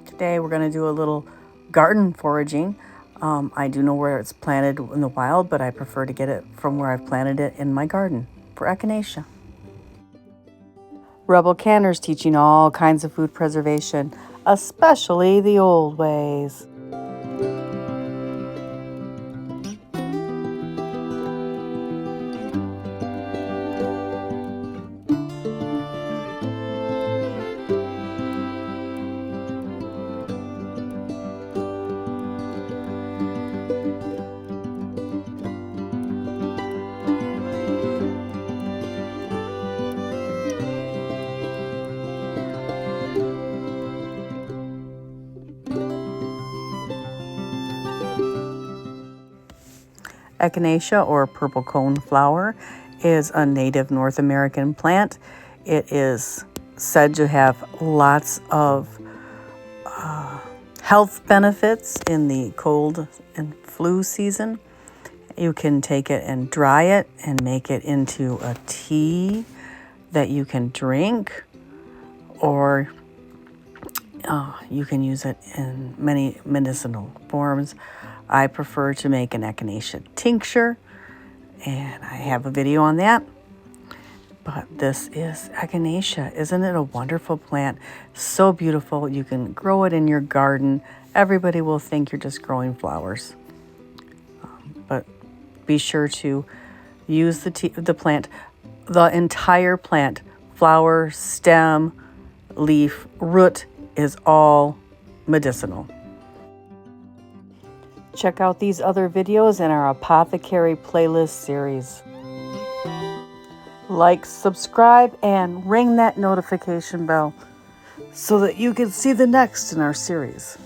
Today we're going to do a little garden foraging. I do know where it's planted in the wild, but I prefer to get it from where I've planted it in my garden for Echinacea. Rebel Canner's teaching all kinds of food preservation, especially the old ways. Echinacea, or purple cone flower, is a native North American plant. It is said to have lots of health benefits in the cold and flu season. You can take it and dry it and make it into a tea that you can drink, or you can use it in many medicinal forms. I prefer to make an echinacea tincture, and I have a video on that. But this is echinacea. Isn't it a wonderful plant? So beautiful. You can grow it in your garden. Everybody will think you're just growing flowers. But be sure to use the plant, the entire plant, flower, stem, leaf, root is all medicinal. Check out these other videos in our Apothecary playlist series. Like, subscribe, and ring that notification bell so that you can see the next in our series.